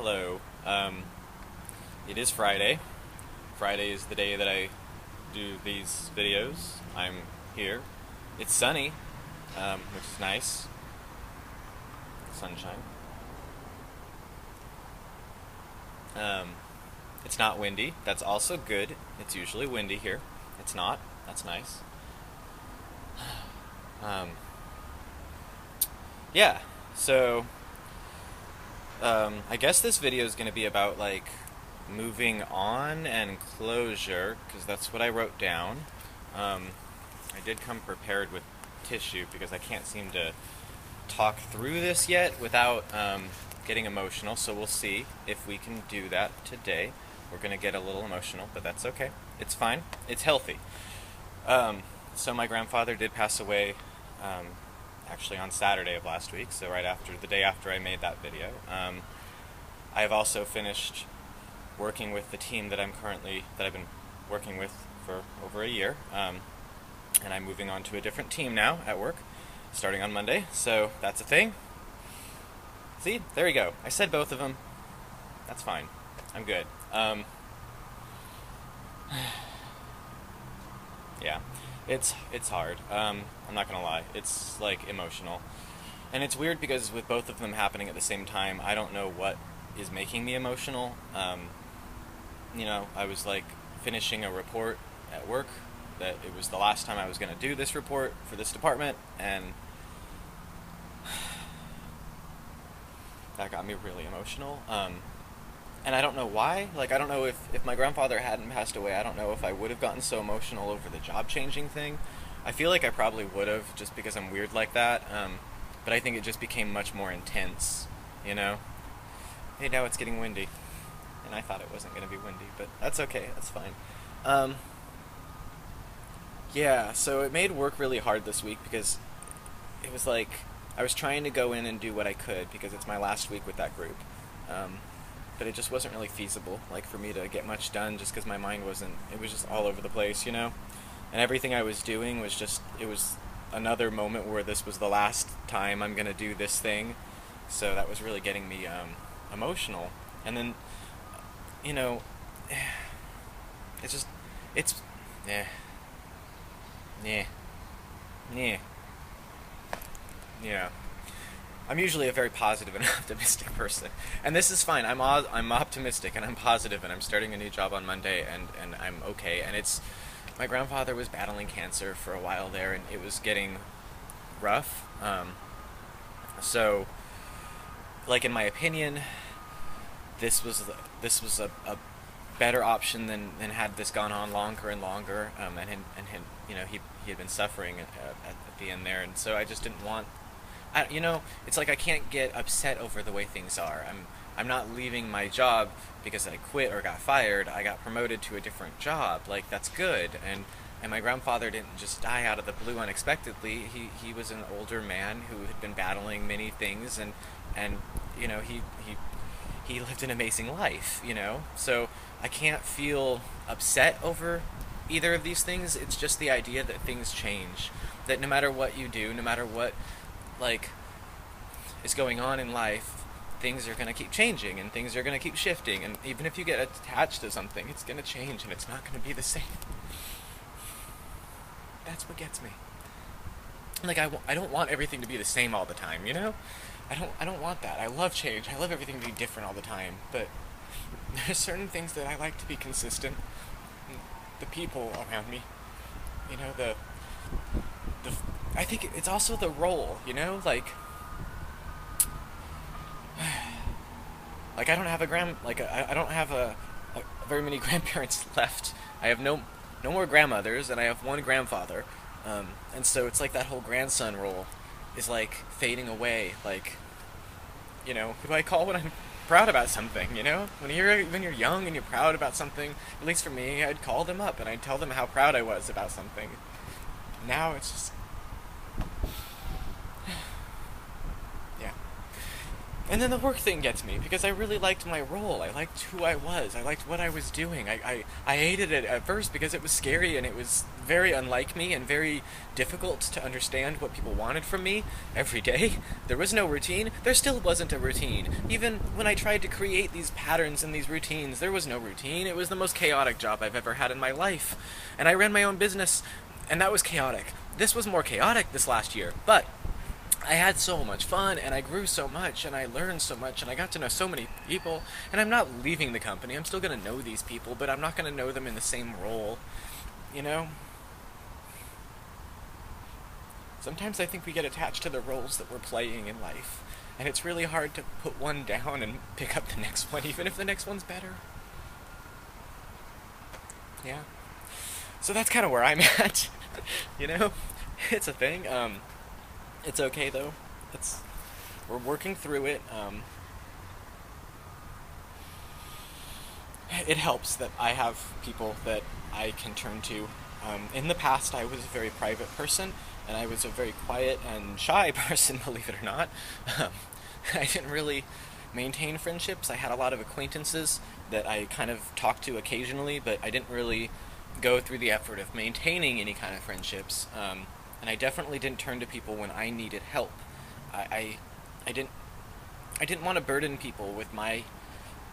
Hello. It is Friday. Friday is the day that I do these videos. I'm here. It's sunny, which is nice. Sunshine. It's not windy. That's also good. It's usually windy here. It's not. That's nice. Um, yeah. So, I guess this video is going to be about like moving on and closure, because that's what I wrote down. I did come prepared with tissue because I can't seem to talk through this yet without getting emotional, so we'll see if we can do that today. We're going to get a little emotional, but that's okay. It's fine. It's healthy. So my grandfather did pass away actually on Saturday of last week, so the day after I made that video. I have also finished working with the team that I've been working with for over a year, and I'm moving on to a different team now at work, starting on Monday, so that's a thing. See? There we go. I said both of them. That's fine. I'm good. Yeah. It's hard. I'm not gonna lie. It's like emotional. And it's weird because with both of them happening at the same time, I don't know what is making me emotional. I was like finishing a report at work that it was the last time I was gonna do this report for this department, and that got me really emotional. And I don't know why. Like, I don't know if my grandfather hadn't passed away, I don't know if I would have gotten so emotional over the job changing thing. I feel like I probably would have, just because I'm weird like that. But I think it just became much more intense, you know? Hey, now it's getting windy. And I thought it wasn't going to be windy, but that's okay. That's fine. Yeah, so it made work really hard this week because it was like I was trying to go in and do what I could because it's my last week with that group. But it just wasn't really feasible, like, for me to get much done just because my mind it was just all over the place, you know? And everything I was doing was it was another moment where this was the last time I'm going to do this thing. So that was really getting me emotional. And then, you know, yeah, yeah. I'm usually a very positive and optimistic person, and this is fine. I'm optimistic and I'm positive, and I'm starting a new job on Monday, and I'm okay. And my grandfather was battling cancer for a while there, and it was getting rough. So, like, in my opinion, this was a better option than had this gone on longer and longer. He had been suffering at the end there, and so I just didn't want. It's like I can't get upset over the way things are. I'm not leaving my job because I quit or got fired. I got promoted to a different job. Like, that's good. And my grandfather didn't just die out of the blue unexpectedly. He was an older man who had been battling many things, and he lived an amazing life, you know? So I can't feel upset over either of these things. It's just the idea that things change. That no matter what you do, no matter what is going on in life, things are going to keep changing and things are going to keep shifting, and even if you get attached to something, it's going to change and it's not going to be the same. That's what gets me. Like, I don't want everything to be the same all the time, you know? I don't want that. I love change. I love everything to be different all the time, but there's certain things that I like to be consistent. The people around me, you know, I think it's also the role, you know, like I don't have I don't have a very many grandparents left. I have no more grandmothers, and I have one grandfather, and so it's like that whole grandson role is like fading away. Like, you know, who do I call when I'm proud about something? You know, when you're young and you're proud about something, at least for me, I'd call them up and I'd tell them how proud I was about something. Now it's just And then the work thing gets me because I really liked my role. I liked who I was. I liked what I was doing. I hated it at first because it was scary and it was very unlike me and very difficult to understand what people wanted from me every day. There was no routine. There still wasn't a routine. Even when I tried to create these patterns and these routines, there was no routine. It was the most chaotic job I've ever had in my life. And I ran my own business, and that was chaotic. This was more chaotic this last year, but I had so much fun and I grew so much and I learned so much and I got to know so many people, and I'm not leaving the company. I'm still going to know these people, but I'm not going to know them in the same role, you know? Sometimes I think we get attached to the roles that we're playing in life, and it's really hard to put one down and pick up the next one, even if the next one's better. Yeah. So that's kind of where I'm at, you know? It's a thing. It's okay though. It's We're working through it. It helps that I have people that I can turn to. In the past, I was a very private person, and I was a very quiet and shy person, believe it or not. Um, I didn't really maintain friendships. I had a lot of acquaintances that I kind of talked to occasionally, but I didn't really go through the effort of maintaining any kind of friendships. And I definitely didn't turn to people when I needed help. I, I, I didn't I didn't want to burden people with my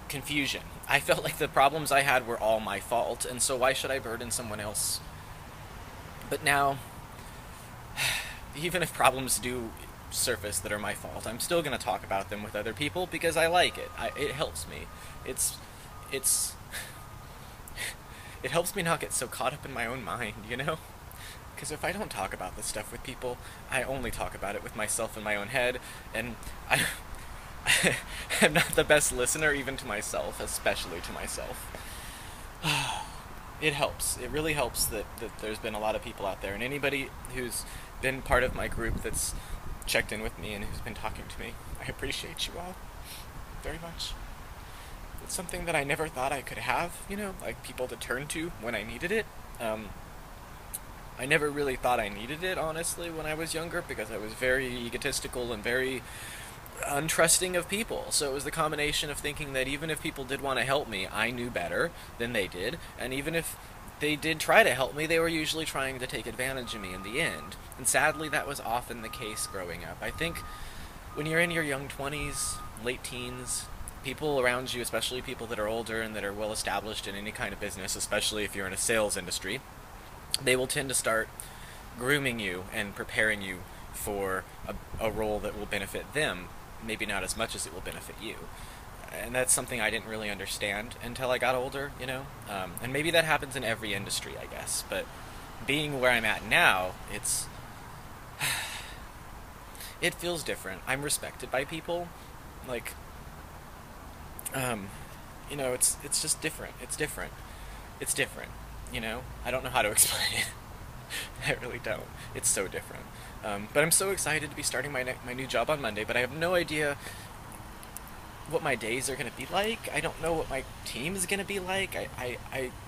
confusion. I felt like the problems I had were all my fault, and so why should I burden someone else? But now, even if problems do surface that are my fault, I'm still going to talk about them with other people because I like it. It helps me. It's it's it helps me not get so caught up in my own mind, you know? Because if I don't talk about this stuff with people, I only talk about it with myself in my own head, and I'm not the best listener even to myself, especially to myself. It helps. It really helps that there's been a lot of people out there, and anybody who's been part of my group that's checked in with me and who's been talking to me, I appreciate you all very much. It's something that I never thought I could have, you know, like people to turn to when I needed it. I never really thought I needed it, honestly, when I was younger, because I was very egotistical and very untrusting of people. So it was the combination of thinking that even if people did want to help me, I knew better than they did, and even if they did try to help me, they were usually trying to take advantage of me in the end. And sadly, that was often the case growing up. I think when you're in your young 20s, late teens, people around you, especially people that are older and that are well established in any kind of business, especially if you're in a sales industry, they will tend to start grooming you and preparing you for a role that will benefit them, maybe not as much as it will benefit you. And that's something I didn't really understand until I got older, you know? And maybe that happens in every industry, I guess. But being where I'm at now, it feels different. I'm respected by people. Like, you know, it's just different. It's different. It's different. You know, I don't know how to explain it. I really don't. It's so different. But I'm so excited to be starting my new job on Monday. But I have no idea what my days are gonna be like. I don't know what my team is gonna be like. I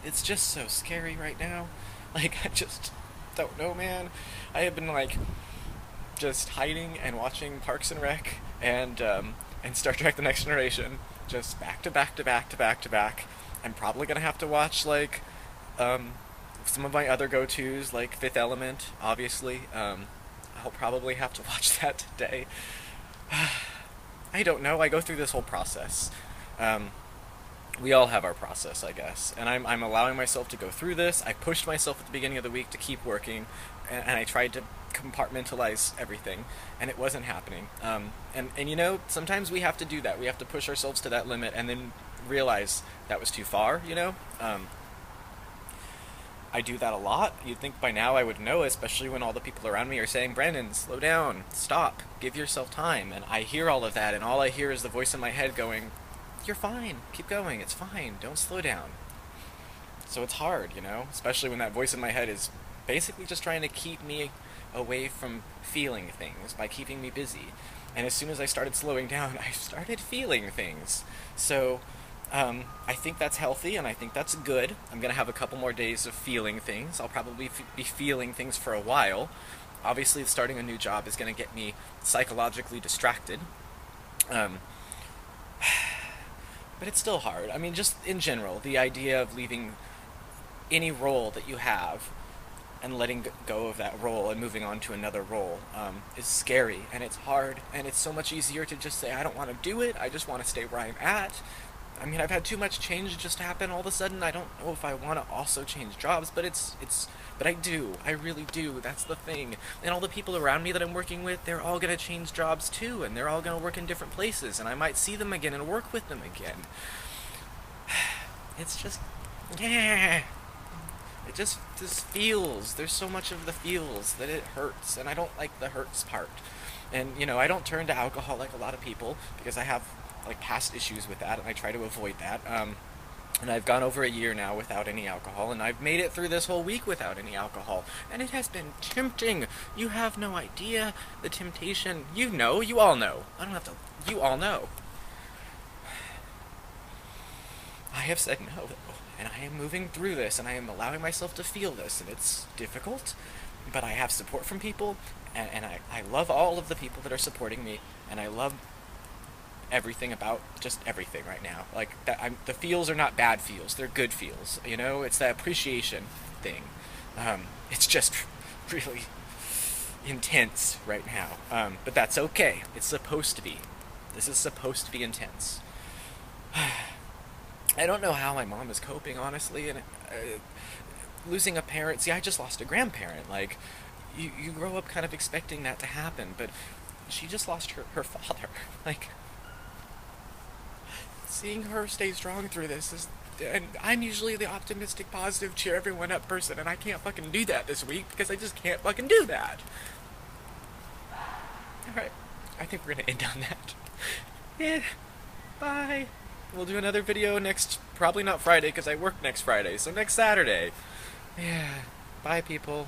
It's just so scary right now. Like, I just don't know, man. I have been like just hiding and watching Parks and Rec and Star Trek: The Next Generation, just back to back to back to back to back. I'm probably gonna have to watch like some of my other go-tos, like Fifth Element, obviously. I'll probably have to watch that today. I don't know. I go through this whole process. We all have our process, I guess, and I'm allowing myself to go through this. I pushed myself at the beginning of the week to keep working, and I tried to compartmentalize everything, and it wasn't happening. And you know, sometimes we have to do that. We have to push ourselves to that limit, and then realize that was too far. You know. I do that a lot. You'd think by now I would know, especially when all the people around me are saying, Brandon, slow down, stop, give yourself time. And I hear all of that, and all I hear is the voice in my head going, you're fine, keep going, it's fine, don't slow down. So it's hard, you know, especially when that voice in my head is basically just trying to keep me away from feeling things by keeping me busy. And as soon as I started slowing down, I started feeling things. So I think that's healthy, and I think that's good. I'm going to have a couple more days of feeling things. I'll probably be feeling things for a while. Obviously, starting a new job is going to get me psychologically distracted. Um, but it's still hard. I mean, just in general, the idea of leaving any role that you have and letting go of that role and moving on to another role is scary, and it's hard, and it's so much easier to just say, I don't want to do it, I just want to stay where I'm at. I mean, I've had too much change just happen all of a sudden. I don't know if I want to also change jobs, but but I do. I really do. That's the thing. And all the people around me that I'm working with, they're all going to change jobs too, and they're all going to work in different places, and I might see them again and work with them again. It's just, yeah. It just feels, there's so much of the feels that it hurts, and I don't like the hurts part. And, I don't turn to alcohol like a lot of people, because I have, like, past issues with that, and I try to avoid that. And I've gone over a year now without any alcohol, and I've made it through this whole week without any alcohol. And it has been tempting. You have no idea the temptation. You all know. I don't have to, you all know. I have said no, and I am moving through this, and I am allowing myself to feel this, and it's difficult, but I have support from people, and I love all of the people that are supporting me, and I love everything about just everything right now. Like, the feels are not bad feels, they're good feels, it's that appreciation thing. It's just really intense right now, but that's okay. It's supposed to be. This is supposed to be intense. I don't know how my mom is coping, honestly, and losing a parent. See, I just lost a grandparent. Like, you grow up kind of expecting that to happen, but she just lost her father. Like, seeing her stay strong through this is, and I'm usually the optimistic, positive, cheer everyone up person, and I can't fucking do that this week because I just can't fucking do that. Alright, I think we're gonna end on that. Yeah, bye. We'll do another video probably not Friday, because I work next Friday, so next Saturday. Yeah, bye people.